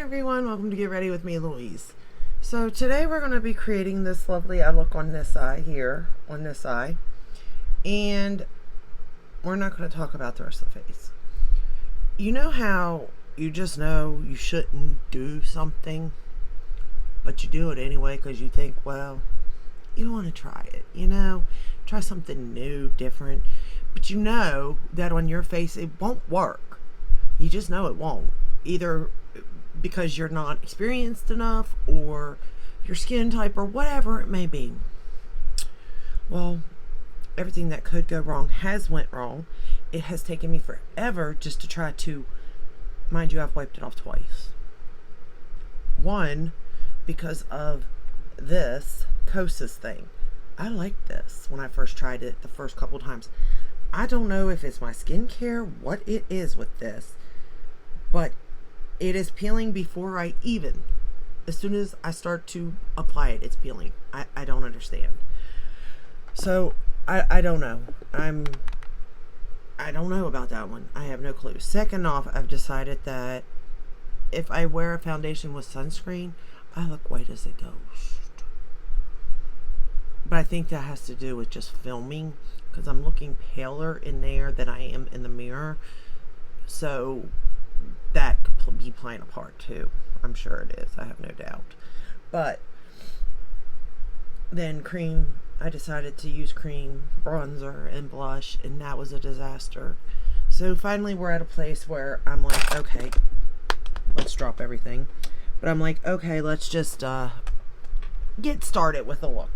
everyone, welcome to Get Ready with me, Louise. So today we're going to be creating this lovely eye look on this eye here, on this eye. And we're not going to talk about the rest of the face. You know how you just know you shouldn't do something, but you do it anyway because you think, well, you want to try it, try something new, different. But you know that on your face it won't work. You just know it won't. Either because you're not experienced enough or your skin type or whatever it may be. Well, everything that could go wrong has went wrong. It has taken me forever just to try to, mind you, I've wiped it off twice. One, because of this Kosas thing. I liked this when I first tried it the first couple times. I don't know if it's my skincare, what it is with this, but it is peeling before I even, as soon as I start to apply it, it's peeling. I don't understand. So I don't know. I don't know about that one. I have no clue. Second off, I've decided that if I wear a foundation with sunscreen, I look white as a ghost. But I think that has to do with just filming, because I'm looking paler in there than I am in the mirror. So that could be playing a part too. I'm sure it is. I have no doubt. But then cream, I decided to use cream, bronzer, and blush, and that was a disaster. So finally we're at a place where I'm like, okay, let's drop everything. But I'm like, okay, let's just get started with the look,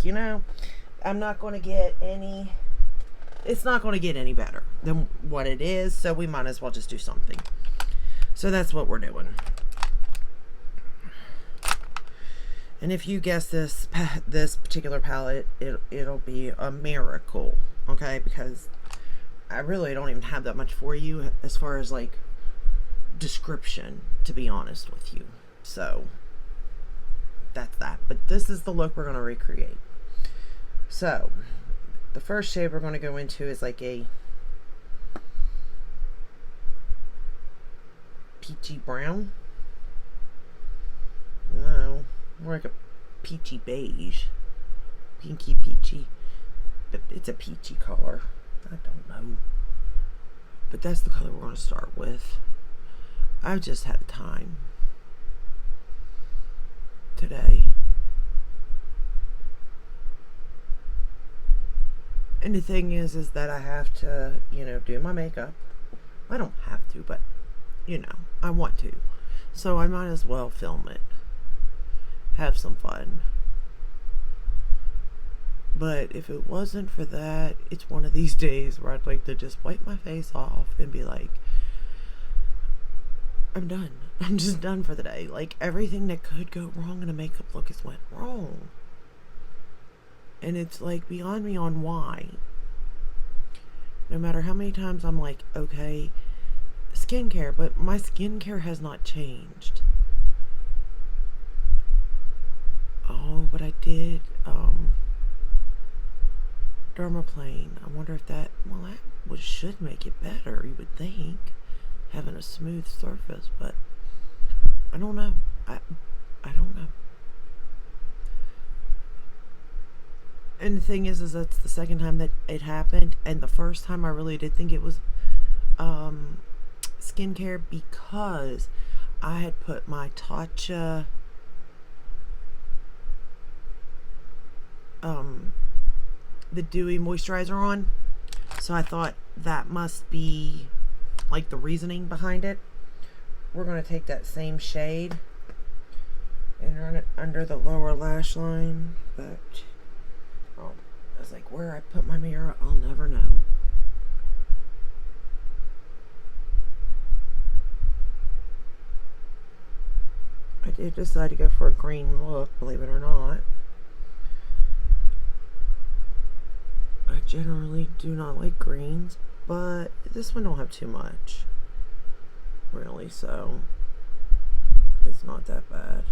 I'm not going to get any, it's not going to get any better than what it is, so we might as well just do something. So that's what we're doing. And if you guess this particular palette, it'll be a miracle, okay? Because I really don't even have that much for you as far as like description, to be honest with you. So that's that. But this is the look we're going to recreate. So the first shade we're going to go into is like a peachy brown. No, more like a peachy beige. Pinky peachy. But it's a peachy color. I don't know. But that's the color we're going to start with. I've just had time today. And the thing is that I have to, do my makeup. I don't have to, but, I want to. So I might as well film it. Have some fun. But if it wasn't for that, it's one of these days where I'd like to just wipe my face off and be like, I'm done. I'm just done for the day. Like, everything that could go wrong in a makeup look has went wrong. And it's like beyond me on why. No matter how many times I'm like, okay, skincare, but my skincare has not changed. Oh, but I did dermaplane. I wonder if that should make it better, you would think, having a smooth surface, but I don't know. I don't know. And the thing is that's the second time that it happened, and the first time I really did think it was skincare, because I had put my Tatcha the dewy moisturizer on, so I thought that must be like the reasoning behind it. We're going to take that same shade and run it under the lower lash line, but I was like, where I put my mirror, I'll never know. I did decide to go for a green look, believe it or not. I generally do not like greens, but this one don't have too much, really, so it's not that bad.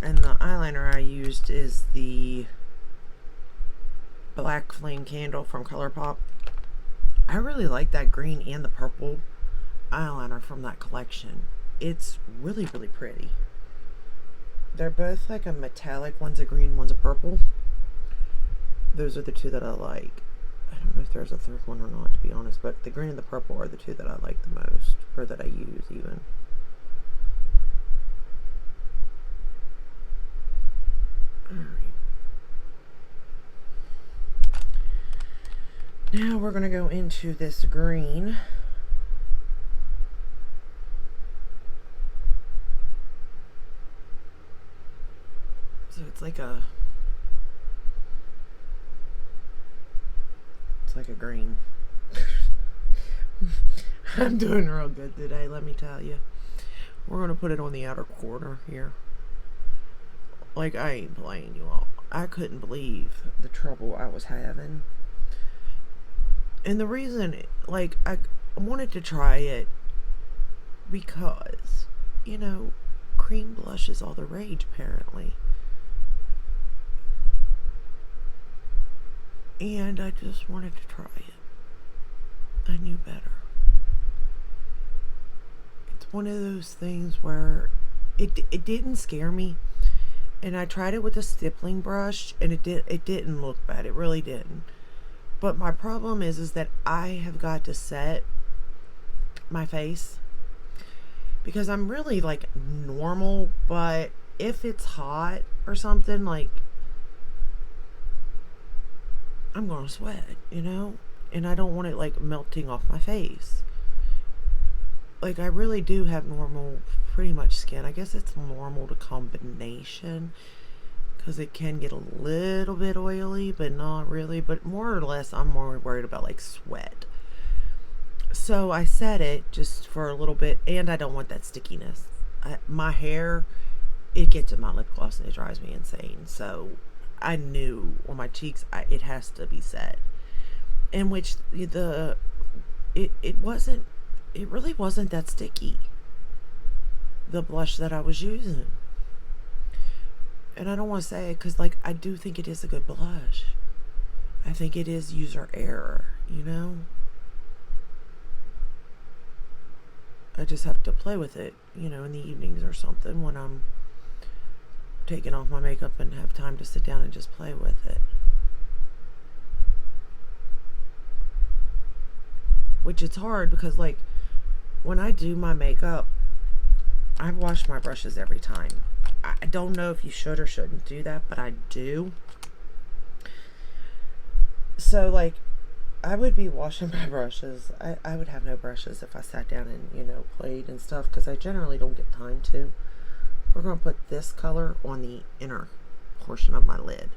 And the eyeliner I used is the Black Flame Candle from ColourPop. I really like that green and the purple eyeliner from that collection. It's really, really pretty. They're both like a metallic. One's a green, one's a purple. Those are the two that I like. I don't know if there's a third one or not, to be honest, but the green and the purple are the two that I like the most, or that I use even. Alright. Now we're going to go into this green. So it's like a green. I'm doing real good today, let me tell you. We're going to put it on the outer corner here. Like, I ain't playing, you all. I couldn't believe the trouble I was having. And the reason, like, I wanted to try it because, you know, cream blush is all the rage, apparently. And I just wanted to try it. I knew better. It's one of those things where it didn't scare me. And I tried it with a stippling brush, and it didn't look bad. It really didn't. But my problem is that I have got to set my face, because I'm really like normal, but if it's hot or something, like, I'm gonna sweat, you know? And I don't want it like melting off my face. Like, I really do have normal, pretty much skin. I guess it's normal to combination, because it can get a little bit oily, but not really. But more or less, I'm more worried about like sweat. So I set it just for a little bit, and I don't want that stickiness. My hair, it gets in my lip gloss and it drives me insane. So I knew on my cheeks, it has to be set. In which it really wasn't that sticky, the blush that I was using. And I don't want to say it because, like, I do think it is a good blush. I think it is user error, you know? I just have to play with it, you know, in the evenings or something when I'm taking off my makeup and have time to sit down and just play with it. Which it's hard because, like, when I do my makeup, I wash my brushes every time. I don't know if you should or shouldn't do that, but I do. So, like, I would be washing my brushes. I would have no brushes if I sat down and, you know, played and stuff, because I generally don't get time to. We're going to put this color on the inner portion of my lid.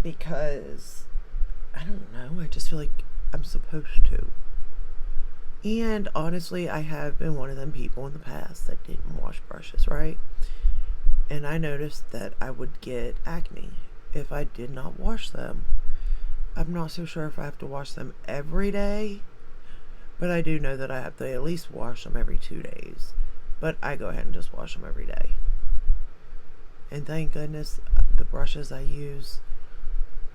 Because, I don't know, I just feel like I'm supposed to. And honestly, I have been one of them people in the past that didn't wash brushes, right? And I noticed that I would get acne if I did not wash them. I'm not so sure if I have to wash them every day, but I do know that I have to at least wash them every 2 days. But I go ahead and just wash them every day. And thank goodness the brushes I use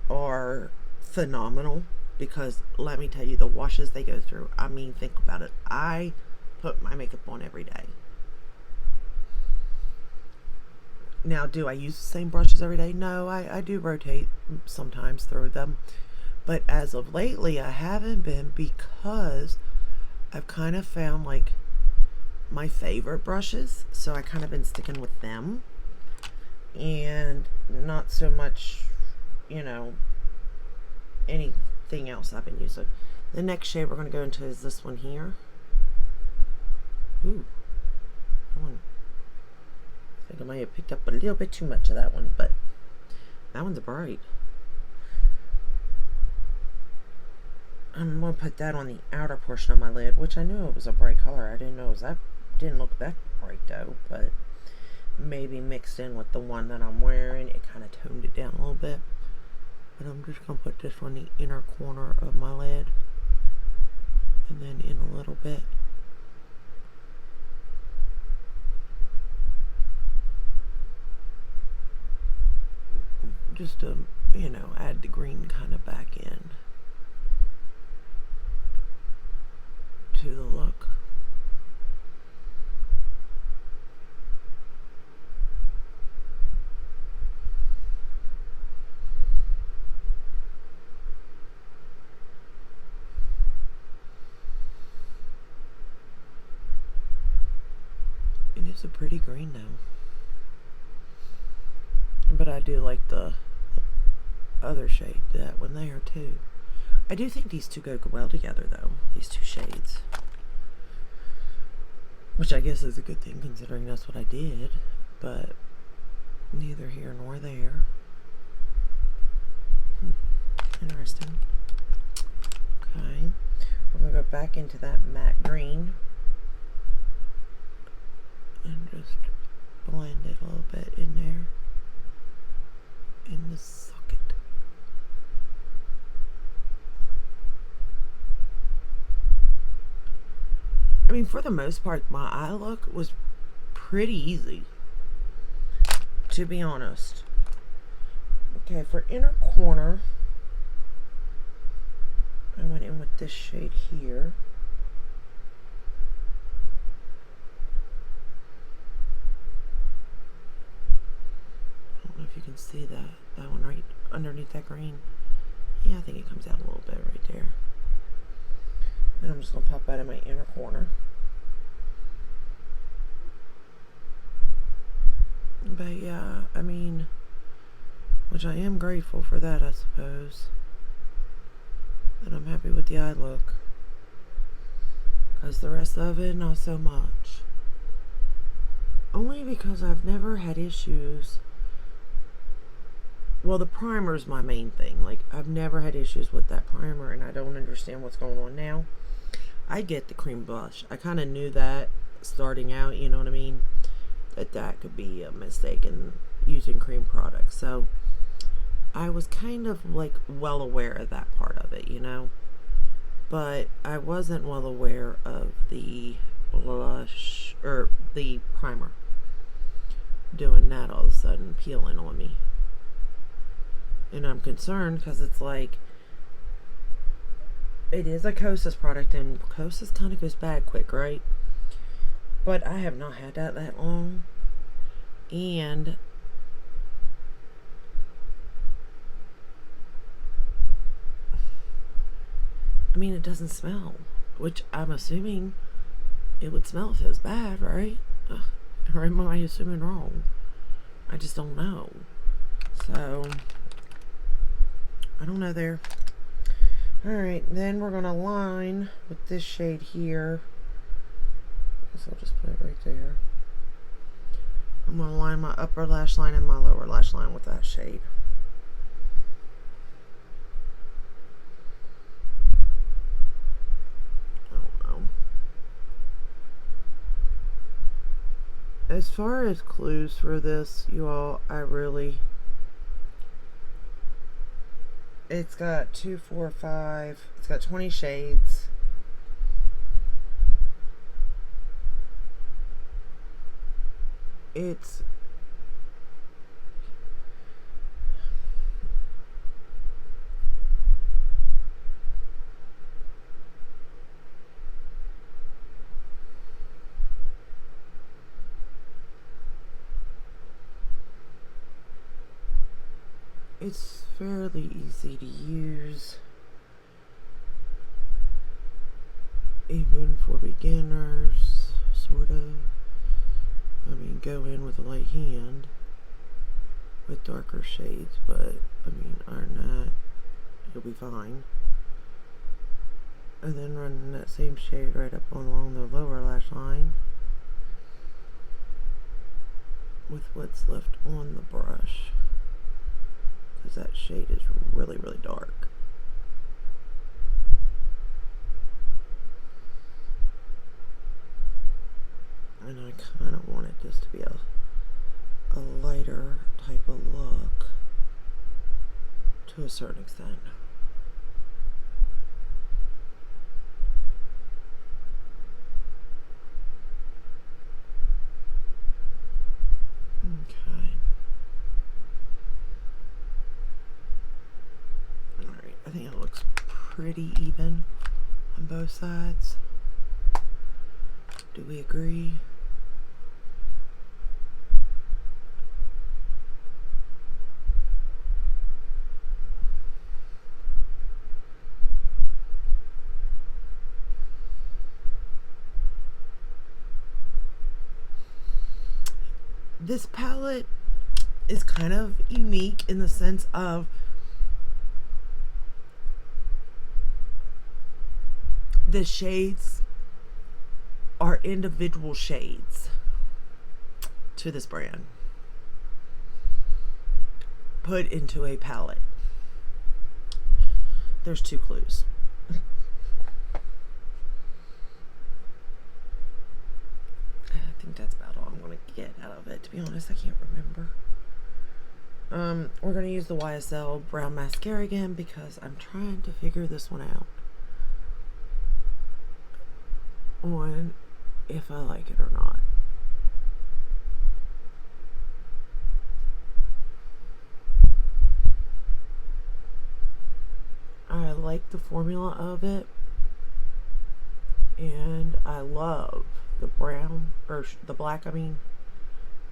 are phenomenal, because let me tell you, the washes they go through, I mean, think about it. I put my makeup on every day. Now, do I use the same brushes every day? No, I do rotate sometimes through them. But as of lately, I haven't been, because I've kind of found like my favorite brushes. So I kind of been sticking with them. And not so much, you know, anything else I've been using. The next shade we're going to go into is this one here. Ooh, that one. I think I might have picked up a little bit too much of that one, but that one's bright. I'm going to put that on the outer portion of my lid, which I knew it was a bright color. I didn't know it was that, didn't look that bright though, but maybe mixed in with the one that I'm wearing, it kind of toned it down a little bit. But I'm just going to put this on the inner corner of my lid, and then in a little bit. just to, you know, add the green kind of back in to the look. It is a pretty green now. But I do like the other shade, that one there too. I do think these two go well together though, these two shades. Which I guess is a good thing considering that's what I did, but neither here nor there. Interesting. Okay, we're gonna go back into that matte green and just blend it a little bit in there in the socket. I mean, for the most part, my eye look was pretty easy, to be honest. Okay, for inner corner, I went in with this shade here. I don't know if you can see that one right underneath that green. Yeah, I think it comes out a little bit right there. And I'm just going to pop that in my inner corner. But yeah, I mean, which I am grateful for that, I suppose. And I'm happy with the eye look. Because the rest of it, not so much. Only because I've never had issues. Well, the primer is my main thing. Like, I've never had issues with that primer, and I don't understand what's going on now. I get the cream blush. I kind of knew that starting out, you know what I mean? That could be a mistake in using cream products. So, I was kind of, like, well aware of that part of it, you know? But I wasn't well aware of the blush, or the primer. Doing that all of a sudden, peeling on me. And I'm concerned because it's like, it is a Kosas product, and Kosas kind of goes bad quick, right? But I have not had that long. And I mean, it doesn't smell, which I'm assuming it would smell if it was bad, right? Or am I assuming wrong? I just don't know. So, I don't know there. Alright, then we're going to line with this shade here. So I'll just put it right there. I'm going to line my upper lash line and my lower lash line with that shade. I don't know. As far as clues for this, you all, it's got 2, 4, 5. It's got 20 shades. It's fairly easy to use, even for beginners, sort of. I mean, go in with a light hand with darker shades, but I mean, iron that, you'll be fine. And then run that same shade right up along the lower lash line with what's left on the brush, because that shade is really, really dark. And I kind of wanted this to be a lighter type of look to a certain extent. Okay. I think it looks pretty even on both sides. Do we agree? This palette is kind of unique in the sense of the shades are individual shades to this brand put into a palette. There's 2 clues. I think that's about all I'm going to get out of it. To be honest, I can't remember. We're going to use the YSL brown mascara again because I'm trying to figure this one out on if I like it or not. I like the formula of it, and I love the brown, or the black,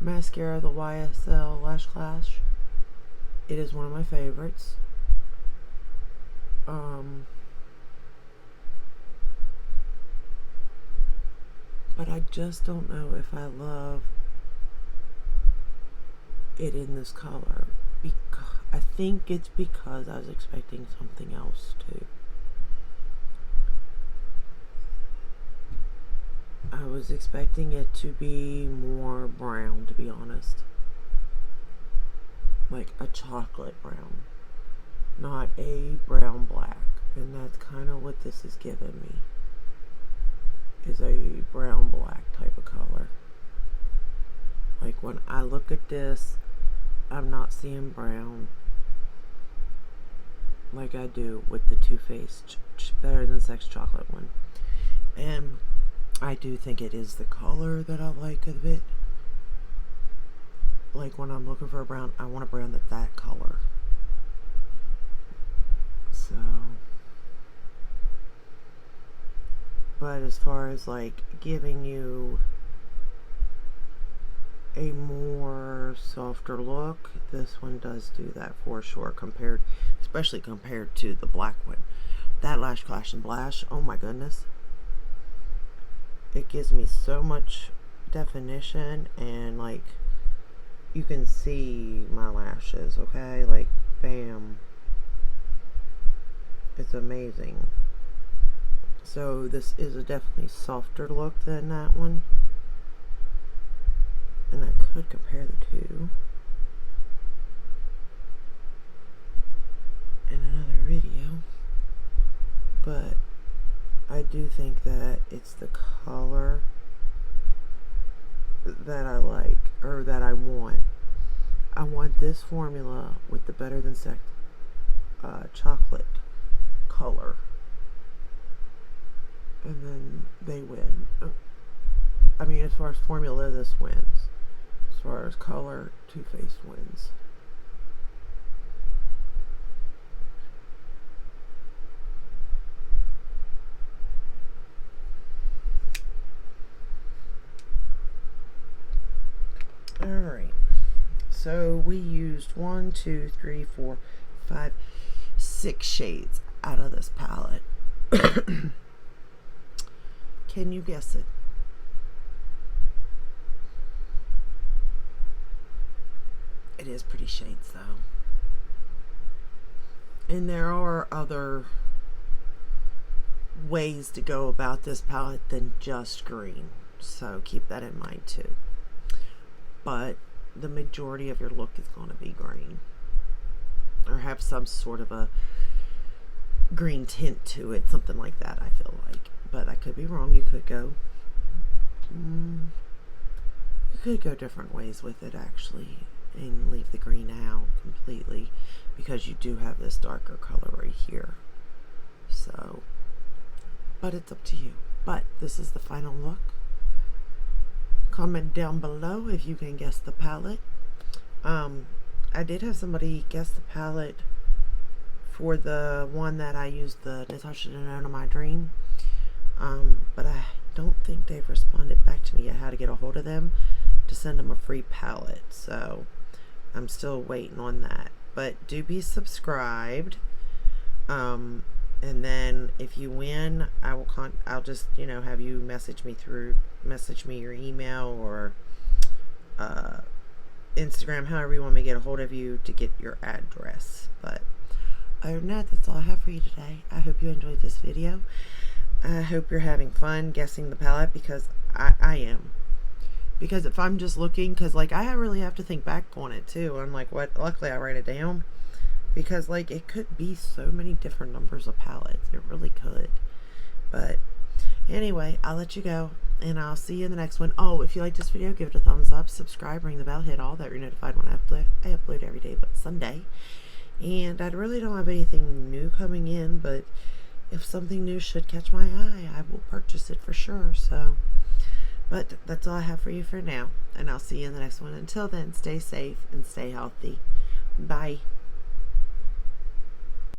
mascara, the YSL Lash Clash. It is one of my favorites. But I just don't know if I love it in this color. I think it's because I was expecting something else too. I was expecting it to be more brown, to be honest. Like a chocolate brown, not a brown black. And that's kind of what this is giving me, is a brown black type of color. Like when I look at this, I'm not seeing brown like I do with the Too Faced Better Than Sex chocolate one. And I do think it is the color that I like a bit. Like when I'm looking for a brown, I want a brown that's that color. So, but as far as like giving you a more softer look, this one does do that for sure, especially compared to the black one. That Lash Clash and Blash, oh my goodness, it gives me so much definition, and like you can see my lashes, okay, like bam, it's amazing. So this is a definitely softer look than that one, and I could compare the two in another video, but I do think that it's the color that I like, or that I want. I want this formula with the Better Than Sex chocolate color, and then they win. I mean, as far as formula, this wins. As far as color, Too Faced wins. Alright, so we used 1, 2, 3, 4, 5, 6 shades out of this palette. Can you guess it? It is pretty shades though. And there are other ways to go about this palette than just green, so keep that in mind too. But the majority of your look is going to be green, or have some sort of a green tint to it, something like that, I feel like. But I could be wrong. You could go different ways with it actually, and leave the green out completely, because you do have this darker color right here. So, but it's up to you. But this is the final look. Comment down below if you can guess the palette. I did have somebody guess the palette for the one that I used, the Natasha Denona My Dream. But I don't think they've responded back to me yet how to get a hold of them to send them a free palette. So I'm still waiting on that. But do be subscribed. And then if you win, I'll just, you know, have you message me your email or Instagram, however you want me to get a hold of you to get your address. But other than that, that's all I have for you today. I hope you enjoyed this video. I hope you're having fun guessing the palette, because I am. Because if I'm just looking, because like I really have to think back on it too. I'm like, what? Luckily I write it down, because like it could be so many different numbers of palettes. It really could. But anyway, I'll let you go, and I'll see you in the next one. Oh, if you like this video, give it a thumbs up, subscribe, ring the bell, hit all that you're notified when I upload every day but Sunday. And I really don't have anything new coming in, but if something new should catch my eye, I will purchase it for sure. So, but that's all I have for you for now, and I'll see you in the next one. Until then, stay safe and stay healthy. Bye.